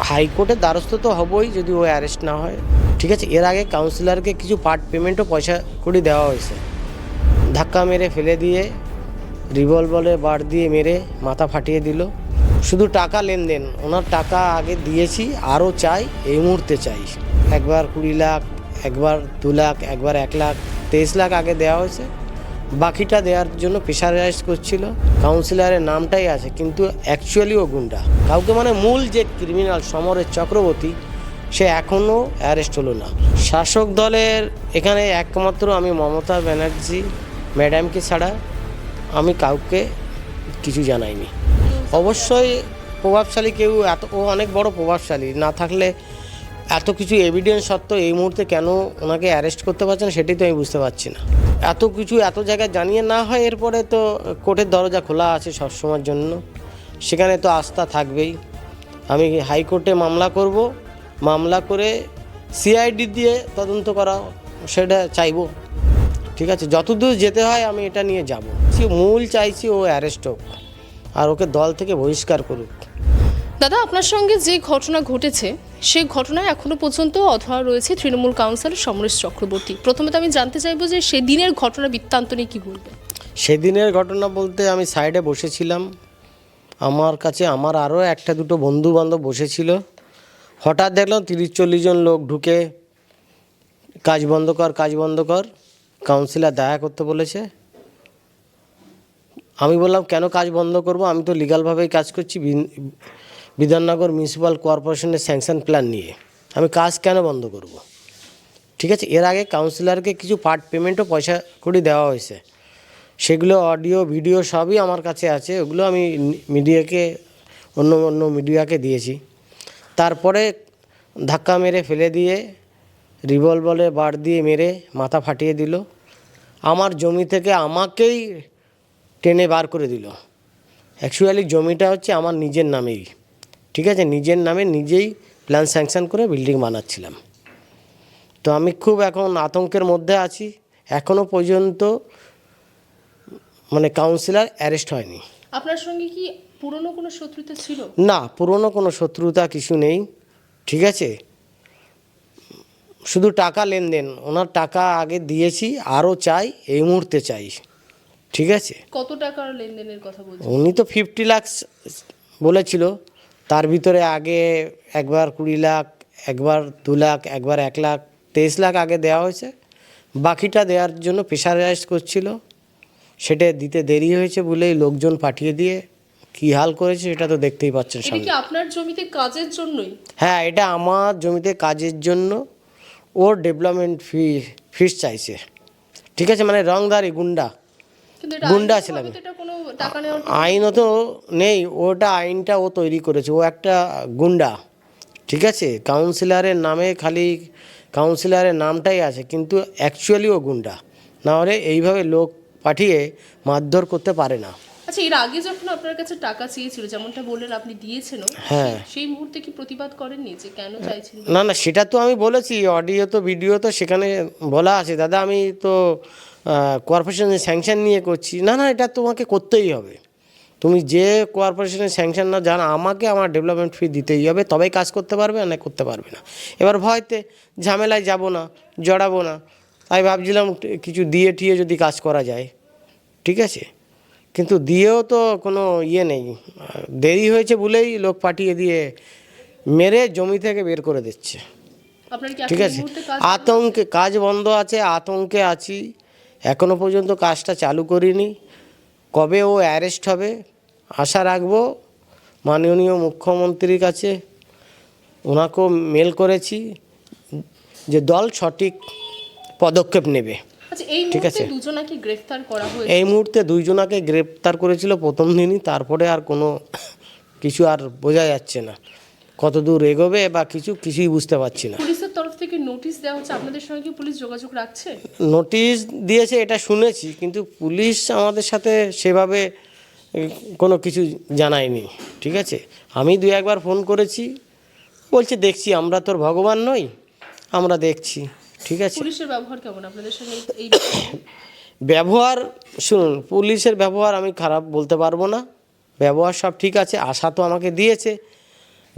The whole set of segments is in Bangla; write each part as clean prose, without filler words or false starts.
হাইকোর্টের দ্বারস্থ তো হবই যদি ও অ্যারেস্ট না হয়। ঠিক আছে, এর আগে কাউন্সিলরকে কিছু পার্ট পেমেন্টও পয়সা করে দেওয়া হয়েছে। ধাক্কা মেরে ফেলে দিয়ে রিভলভারে বার দিয়ে মেরে মাথা ফাটিয়ে দিল। শুধু টাকা লেনদেন, ওনার টাকা আগে দিয়েছি, আরও চাই, এই মুহূর্তে চাই। একবার 20 লাখ, একবার 2 লাখ, একবার 1 লাখ, 23 লাখ আগে দেওয়া হয়েছে। বাকিটা দেওয়ার জন্য প্রেশারাইজ করছিল। কাউন্সিলরের নামটাই আছে কিন্তু অ্যাকচুয়ালি ও গুন্ডা। কাউকে মানে মূল যে ক্রিমিনাল সমরেশ চক্রবর্তী, সে এখনও অ্যারেস্ট হলো না। শাসক দলের এখানে একমাত্র আমি মমতা ব্যানার্জি ম্যাডামকে ছাড়া আমি কাউকে কিছু জানাইনি। অবশ্যই প্রভাবশালী কেউ, ও অনেক বড় প্রভাবশালী, না থাকলে এত কিছু এভিডেন্স সত্ত্বেও এই মুহূর্তে কেন ওনাকে অ্যারেস্ট করতে পারছেন সেটাই তো আমি বুঝতে পারছি না। এত কিছু এত জায়গায় জানিয়ে না হয়, এরপরে তো কোর্টের দরজা খোলা আছে সবসময়ের জন্য, সেখানে তো আস্থা থাকবেই। আমি হাইকোর্টে মামলা করব, মামলা করে সিআইডি দিয়ে তদন্ত করা, সেটা চাইবো। ঠিক আছে, যতদূর যেতে হয় আমি এটা নিয়ে যাব। মূল চাইছি ও অ্যারেস্ট হোক আর ওকে দল থেকে বহিষ্কার করুক। দাদা, আপনার সঙ্গে যে ঘটনা ঘটেছে সেই ঘটনায় এখনো পর্যন্ত অধরা রয়েছে তৃণমূল কাউন্সিলর সমরেশ চক্রবর্তী। প্রথমে তো আমি জানতে চাইবো যে সেদিনের ঘটনা বৃত্তান্ত নিয়ে কী বলবেন? সেদিনের ঘটনা বলতে আমি সাইডে বসেছিলাম, আমার কাছে আমার আরও একটা দুটো বন্ধু বান্ধব বসেছিল। হঠাৎ দেখলাম 30-40 জন লোক ঢুকে কাজ বন্ধ কর, কাজ বন্ধ কর, কাউন্সিলর দেখা করতে বলেছে। আমি বললাম কেন কাজ বন্ধ করব, আমি তো লিগালভাবেই কাজ করছি বিধাননগর মিউনিসিপ্যাল কর্পোরেশনের স্যাংশন প্ল্যান নিয়ে, আমি কাজ কেন বন্ধ করব? ঠিক আছে, এর আগে কাউন্সিলরকে কিছু পার্ট পেমেন্টও পয়সা করে দেওয়া হয়েছে। সেগুলো অডিও ভিডিও সবই আমার কাছে আছে, ওগুলো আমি মিডিয়াকে অন্য মিডিয়াকে দিয়েছি। তারপরে ধাক্কা মেরে ফেলে দিয়ে রিভলভারে বার দিয়ে মেরে মাথা ফাটিয়ে দিল। আমার জমি থেকে আমাকেই টেনে বার করে দিল। অ্যাকচুয়ালি জমিটা হচ্ছে আমার নিজের নামেই। ঠিক আছে, নিজের নামে নিজেই প্ল্যান স্যাংশন করে বিল্ডিং বানাচ্ছিলাম। তো আমি খুব এখন আতঙ্কের মধ্যে আছি। এখনও পর্যন্ত মানে কাউন্সিলর অ্যারেস্ট হয়নি। আপনার সঙ্গে কি পুরনো কোনো শত্রুতা ছিল? না, পুরনো কোনো শত্রুতা কিছু নেই। ঠিক আছে, শুধু টাকা লেনদেন, ওনার টাকা আগে দিয়েছি, আরও চাই, এই মুহূর্তে চাই। ঠিক আছে, কত টাকার লেনদেনের কথা বলছেন? উনি তো 50 লাখ বলেছিল, তার ভিতরে আগে একবার 20 লাখ, একবার 2 লাখ, একবার 1 লাখ, 23 লাখ আগে দেওয়া হয়েছে। বাকিটা দেওয়ার জন্য প্রেশারাইজ করছিল, সেটা দিতে দেরি হয়েছে বলেই লোকজন পাঠিয়ে দিয়ে কী হাল করেছে সেটা তো দেখতেই পাচ্ছেন এটা সামনে। কি আপনার জমিতে কাজের জন্যই? হ্যাঁ, এটা আমার জমিতে কাজের জন্য ওর ডেভেলপমেন্ট ফিস চাইছে। ঠিক আছে, মানে রংদারি গুন্ডা কিন্তু এটা গুন্ডা ছিলাম। আইনগতভাবে তো এটা কোনো টাকা নেওয়ার আইনত নেই, ওটা আইনটা ও তৈরি করেছে, ও একটা গুন্ডা। ঠিক আছে, কাউন্সিলরের নামে খালি কাউন্সিলরের নামটাই আছে কিন্তু অ্যাকচুয়ালি ও গুন্ডা। না হলে এইভাবে লোক পাঠিয়ে মারধর করতে পারে না। আচ্ছা, এর আগে যখন আপনার কাছে টাকা চেয়েছিল, যেমনটা বললেন আপনি দিয়েছেন, হ্যাঁ, সেই মুহূর্তে কি প্রতিবাদ করেননি যে কেন চাইছেন? না না, সেটা তো আমি বলেছি, অডিও তো ভিডিও তো সেখানে বলা আছে, দাদা আমি তো কর্পোরেশনের স্যাংশন নিয়ে করছি। না না, এটা তোমাকে করতেই হবে, তুমি যে কর্পোরেশনের স্যাংশন না জানা, আমাকে আমার ডেভেলপমেন্ট ফি দিতেই হবে, তবেই কাজ করতে পারবে, না করতে পারবে না। এবার ভয়তে ঝামেলায় যাব না, জড়াবো না, তাই ভাবছিলাম কিছু দিয়ে টিয়ে যদি কাজ করা যায়। ঠিক আছে, কিন্তু দিয়েও তো কোনো ইয়ে নেই, দেরি হয়েছে বলেই লোক পাঠিয়ে দিয়ে মেরে জমি থেকে বের করে দিচ্ছে। আপনার কি ঠিক এখন এই আছে, মুহূর্তে কাজ আতঙ্কে কাজ বন্ধ আছে, আতঙ্কে আছি, এখনও পর্যন্ত কাজটা চালু করিনি। কবে ও অ্যারেস্ট হবে আশা রাখবো। মাননীয় মুখ্যমন্ত্রীর কাছে ওনাকেও মেল করেছি যে দল সঠিক পদক্ষেপ নেবে। আচ্ছা, এই ঠিক মুহূর্তে আছে, দুজনাকে গ্রেফতার করা হয়েছে? এই মুহূর্তে 2 জনাকে গ্রেপ্তার করেছিল প্রথম দিনই, তারপরে আর কোনো কিছু আর বোঝা যাচ্ছে না, কত দূর এগোবে বা কিছুই বুঝতে পারছি না। পুলিশের তরফ থেকে নোটিশ দেওয়া হচ্ছে, আপনাদের সঙ্গে কি পুলিশ যোগাযোগ রাখছে? নোটিশ দিয়েছে এটা শুনেছি, কিন্তু পুলিশ আমাদের সাথে সেভাবে কোনো কিছু জানায়নি। ঠিক আছে, আমি 2-1বার ফোন করেছি, বলছে দেখছি, আমরা তোর ভগবান নই, আমরা দেখছি। ঠিক আছে, পুলিশের ব্যবহার কেমন আপনাদের সঙ্গে? এই ব্যবহার শুনুন, পুলিশের ব্যবহার আমি খারাপ বলতে পারবো না, ব্যবহার সব ঠিক আছে। আশা তো আমাকে দিয়েছে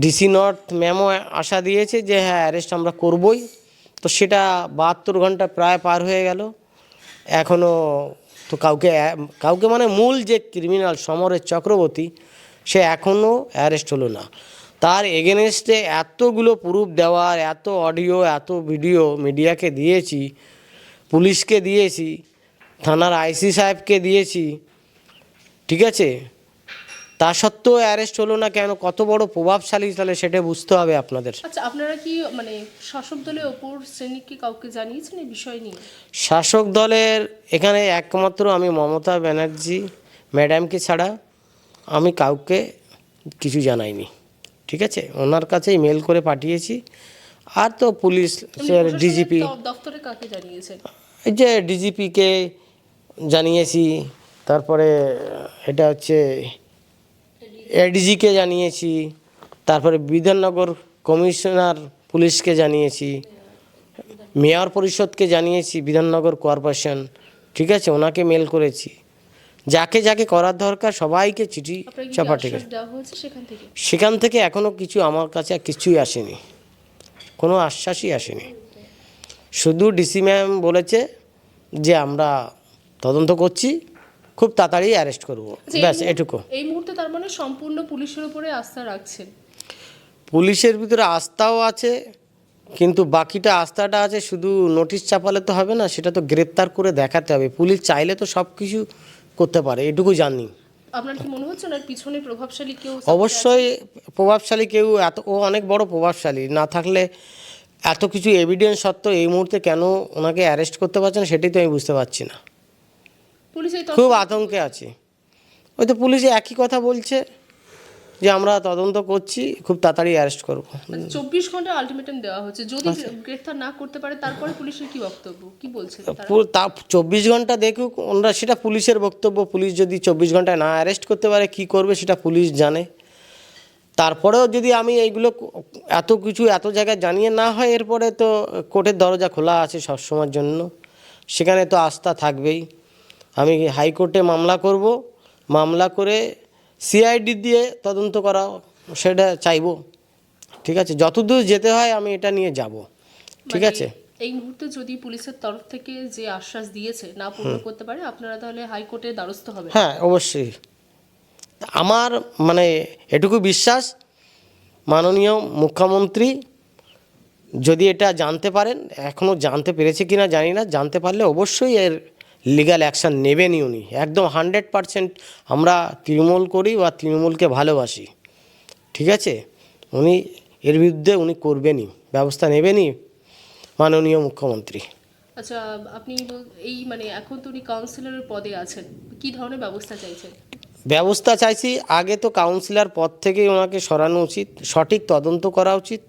ডিসি নর্থ ম্যামও আশা দিয়েছে যে হ্যাঁ অ্যারেস্ট আমরা করবই, তো সেটা 72 ঘন্টা প্রায় পার হয়ে গেল, এখনও তো কাউকে মানে মূল যে ক্রিমিনাল সমরেশ চক্রবর্তী সে এখনও অ্যারেস্ট হলো না। তার এগেনস্টে এতগুলো প্রুফ দেওয়ার, এত অডিও, এত ভিডিও মিডিয়াকে দিয়েছি, পুলিশকে দিয়েছি, থানার আইসি সাহেবকে দিয়েছি, ঠিক আছে, তা সত্ত্বেও অ্যারেস্ট হলো না কেন? কত বড় প্রভাবশালী তাহলে সেটা বুঝতে হবে আপনাদের। আচ্ছা, আপনারা কি মানে শাসক দলের ওপর শ্রেণীকে কাউকে জানিয়েছেন এই বিষয় নিয়ে? শাসক দলের এখানে একমাত্র আমি মমতা ব্যানার্জি ম্যাডামকে ছাড়া আমি কাউকে কিছু জানাইনি, ঠিক আছে, ওনার কাছেই মেল করে পাঠিয়েছি। আর তো পুলিশ ডিজিপি দপ্তরে কাকে জানিয়েছেন? এই যে ডিজিপিকে জানিয়েছি, তারপরে এটা হচ্ছে এডিজিকে জানিয়েছি, তারপরে বিধাননগর কমিশনার পুলিশকে জানিয়েছি, মেয়র পরিষদকে জানিয়েছি, বিধাননগর কর্পোরেশন, ঠিক আছে, ওনাকে মেল করেছি। যাকে যাকে করার দরকার সবাইকে চিঠি আপনাকে কি চাপা, ঠিক আশ্বাস আছে। দেওয়া হয়েছে সেখান থেকে? সেখান থেকে এখনও কিছু আমার কাছে কিছুই আসেনি, কোনো আশ্বাসই আসেনি। শুধু ডিসি ম্যাম বলেছে যে আমরা তদন্ত করছি, খুব তাড়াতাড়ি অ্যারেস্ট করব, আচ্ছা, ব্যাস এটুকু। এই মুহূর্তে তার মানে সম্পূর্ণ পুলিশের উপরে আস্থা রাখছেন? পুলিশের ভিতরে আস্থাও আছে, কিন্তু বাকিটা আস্থাটা আছে শুধু নোটিশ চাপালে তো হবে না, সেটা তো গ্রেপ্তার করে দেখাতে হবে। পুলিশ চাইলে তো সব কিছু করতে পারে, এটুকু জানি। আপনার কি মনে হচ্ছে ওনার পিছনে প্রভাবশালী কেউ? অবশ্যই প্রভাবশালী কেউ, ও অনেক বড় প্রভাবশালী, না থাকলে এত কিছু এভিডেন্স সত্ত্বেও এই মুহূর্তে কেন ওনাকে অ্যারেস্ট করতে পারছে না সেটাই তো আমি বুঝতে পারছি না। পুলিশ এই খুব আতঙ্কে আছে। ওই তো পুলিশে একই কথা বলছে যে আমরা তদন্ত করছি, খুব তাড়াতাড়ি অ্যারেস্ট করব। 24 ঘন্টা আলটিমেটাম দেওয়া হচ্ছে, যদি গ্রেফতার না করতে পারে তারপরে পুলিশের কি বক্তব্য, কি বলছে তারা? তা 24 ঘন্টা দেখুক ওনারা, সেটা পুলিশের বক্তব্য। পুলিশ যদি 24 ঘন্টায় না অ্যারেস্ট করতে পারে কি করবে সেটা পুলিশ জানে। তারপরেও যদি আমি এইগুলো এত কিছু এত জায়গায় জানিয়ে না হয়, এরপরে তো কোর্টের দরজা খোলা আছে সবসময়ের জন্য, সেখানে তো আস্থা থাকবেই। আমি হাইকোর্টে মামলা করব, মামলা করে সিআইডি দিয়ে তদন্ত করা সেটা চাইবো, ঠিক আছে, যতদূর যেতে হয় আমি এটা নিয়ে যাব, ঠিক মানে আছে। এই মুহূর্তে যদি পুলিশের তরফ থেকে যে আশ্বাস দিয়েছে না পূর্ণ করতে পারে, আপনারা তাহলে হাইকোর্টের দ্বারস্থ হবে? হ্যাঁ অবশ্যই। আমার মানে এটুকু বিশ্বাস, মাননীয় মুখ্যমন্ত্রী যদি এটা জানতে পারেন, এখনও জানতে পেরেছে কিনা জানি না, জানতে পারলে অবশ্যই এর লিগ্যাল অ্যাকশান নেবেনই উনি, একদম 100%। আমরা তৃণমূল করি বা তৃণমূলকে ভালোবাসি, ঠিক আছে, উনি এর বিরুদ্ধে উনি করবেনই, ব্যবস্থা নেবেনই মাননীয় মুখ্যমন্ত্রী। আচ্ছা, আপনি এই মানে এখন তো উনি কাউন্সিলরের পদে আছেন, কি ধরনের ব্যবস্থা চাইছেন? ব্যবস্থা চাইছি, আগে তো কাউন্সিলর পদ থেকেই ওনাকে সরানো উচিত, সঠিক তদন্ত করা উচিত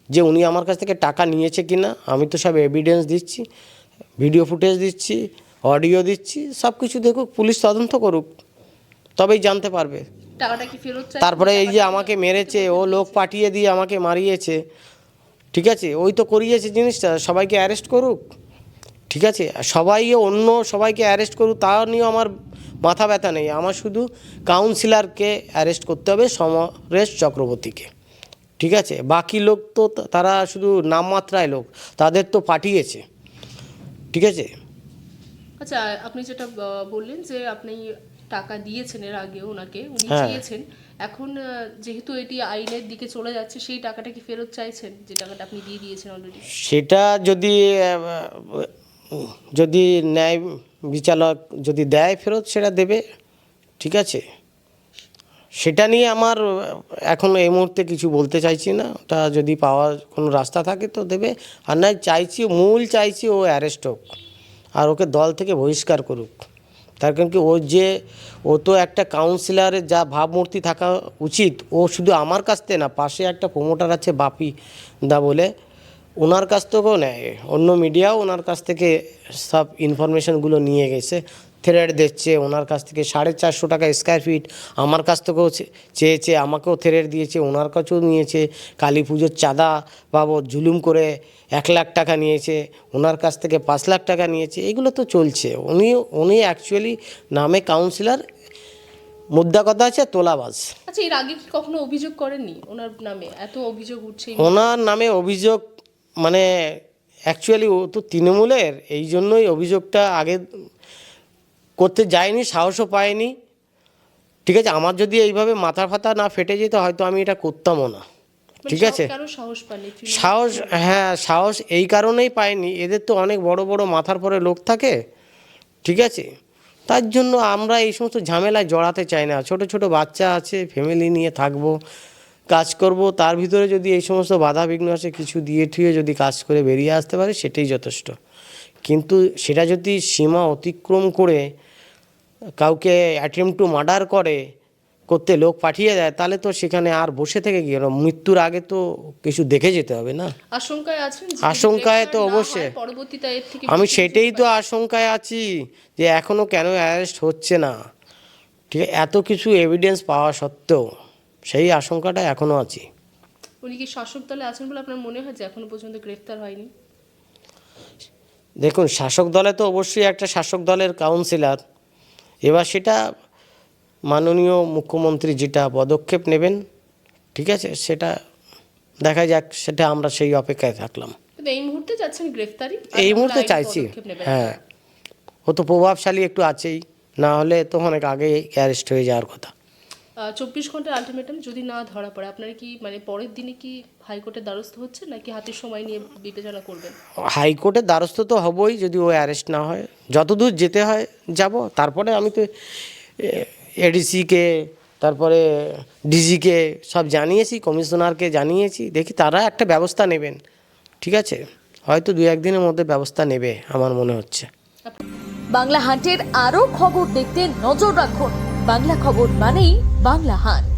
যে উনি আমার কাছ থেকে টাকা নিয়েছে কি না। আমি তো সব এভিডেন্স দিচ্ছি, ভিডিও ফুটেজ দিচ্ছি, অডিও দিচ্ছি, সব কিছু দেখুক, পুলিশ তদন্ত করুক, তবেই জানতে পারবে। টাকাটা কি ফেরত চাই? তারপরে এই যে আমাকে মেরেছে, ও লোক পাঠিয়ে দিয়ে আমাকে মারিয়েছে, ঠিক আছে, ওই তো করিয়েছে জিনিসটা, সবাইকে অ্যারেস্ট করুক, ঠিক আছে, অন্য সবাইকে অ্যারেস্ট করুক, তা নিয়েও আমার মাথা ব্যথা নেই। আমার শুধু কাউন্সিলরকে অ্যারেস্ট করতে হবে, সমরেশ চক্রবর্তীকে, ঠিক আছে। বাকি লোক তো তারা শুধু নামমাত্রায় লোক, তাদের তো পাঠিয়েছে, ঠিক আছে। আচ্ছা, আপনি যেটা বললেন যে আপনি টাকা দিয়েছেন এর আগে ওনাকে, উনি হ্যাঁ। চেয়েছেন, এখন যেহেতু এটি আইনের দিকে চলে যাচ্ছে, সেই টাকাটা কি ফেরত চাইছেন, যে টাকাটা আপনি দিয়ে দিয়েছেন অলরেডি? সেটা যদি ন্যায় বিচারক যদি দেয় ফেরত, সেটা দেবে, ঠিক আছে। সেটা নিয়ে আমার এখন এই মুহূর্তে কিছু বলতে চাইছি না, ওটা যদি পাওয়ার কোনো রাস্তা থাকে তো দেবে, আর নয় চাইছি ও অ্যারেস্ট হোক, আর ওকে দল থেকে বহিষ্কার করুক। তার কারণ কি, ও তো একটা কাউন্সিলরের যা ভাবমূর্তি থাকা উচিত, ও শুধু আমার কাছ থেকে না, পাশে একটা প্রমোটার আছে বাপি দা বলে, ওনার কাছ থেকেও নেয়, অন্য মিডিয়াও ওনার কাছ থেকে সব ইনফরমেশনগুলো নিয়ে গেছে, থ্রেড দিচ্ছে ওনার কাছ থেকে 450 টাকা স্কোয়ার ফিট, আমার কাছ থেকেও চেয়েছে, আমাকেও থ্রেড দিয়েছে, ওনার কাছেও নিয়েছে, কালী পুজোর চাঁদা বাবদ জুলুম করে 1 লাখ টাকা নিয়েছে, ওনার কাছ থেকে 5 লাখ টাকা নিয়েছে, এগুলো তো চলছে। উনি অ্যাকচুয়ালি নামে কাউন্সিলর, মুদ্রা কথা আছে তোলাবাজ। আচ্ছা, এর আগে কি কখনো অভিযোগ করেননি ওনার নামে? এত অভিযোগ উঠছে ওনার নামে অভিযোগ মানে অ্যাকচুয়ালি ও তো তৃণমূলের, এই জন্যই অভিযোগটা আগে করতে যায়নি, সাহসও পায়নি। ঠিক আছে, আমার যদি এইভাবে মাথা ফাতা না ফেটে যেত হয়তো আমি এটা করতামও না। ঠিক আছে, কেন সাহস পাননি? সাহস, হ্যাঁ সাহস এই কারণেই পায়নি, এদের তো অনেক বড় বড় মাথার পরে লোক থাকে। ঠিক আছে, তার জন্য আমরা এই সমস্ত ঝামেলায় জড়াতে চাই না। ছোট ছোট বাচ্চা আছে, ফ্যামিলি নিয়ে থাকবো, কাজ করব, তার ভিতরে যদি এই সমস্ত বাধা বিঘ্ন আসে কিছু দিয়ে ঠুয়ে যদি কাজ করে বেরিয়ে আসতে পারে সেটাই যথেষ্ট। কিন্তু সেটা যদি সীমা অতিক্রম করে কাউকে অ্যাটেম্প টু মার্ডার করতে লোক পাঠিয়ে দেয় তাহলে তো সেখানে আর বসে থেকে গিয়ে মৃত্যুর আগে তো কিছু দেখে যেতে হবে না। আশঙ্কায় আছেন? আশঙ্কায় তো অবশ্যই, পরবর্তীতে এর থেকে আমি সেটাই তো আশঙ্কায় আছি যে এখনও কেন অ্যারেস্ট হচ্ছে না। ঠিক আছে, এত কিছু এভিডেন্স পাওয়া সত্ত্বেও সেই আশঙ্কাটা এখনও আছি। উনি কি শাসক দলে আছেন বলে আপনার মনে হয় যে এখনো পর্যন্ত গ্রেফতার হয়নি? দেখুন, শাসক দলে তো অবশ্যই একটা শাসক দলের কাউন্সিলর, এবার সেটা মাননীয় মুখ্যমন্ত্রী যেটা পদক্ষেপ নেবেন, ঠিক আছে, সেটা দেখা যাক, সেটা আমরা সেই অপেক্ষায় থাকলাম। কিন্তু এই মুহূর্তে যাচ্ছেন গ্রেফতারি? এই মুহূর্তে চাইছি, হ্যাঁ, ও তো প্রভাবশালী একটু আছেই, না হলে তো অনেক আগেই অ্যারেস্ট হয়ে যাওয়ার কথা। 24 ঘন্টার আলটিমেটাম যদি না ধরা পড়ে আপনারা কি মানে পরের দিনে কি হাইকোর্টের দ্বারস্থ হচ্ছে নাকি হাতে সময় নিয়ে বিবেচনা করবেন? হাইকোর্টের দ্বারস্থ তো হবই যদি ও অ্যারেস্ট না হয়, যতদূর যেতে হয় যাব। তারপরে আমি তো এডিসিকে, তারপরে ডিজিকে সব জানিয়েছি, কমিশনারকে জানিয়েছি, দেখি তারা একটা ব্যবস্থা নেবেন। ঠিক আছে, হয়তো 2-1 দিনের মধ্যে ব্যবস্থা নেবে আমার মনে হচ্ছে। বাংলা হান্টের আরও খবর দেখতে নজর রাখুন। বাংলা খবর মানেই বাংলা হান্ট।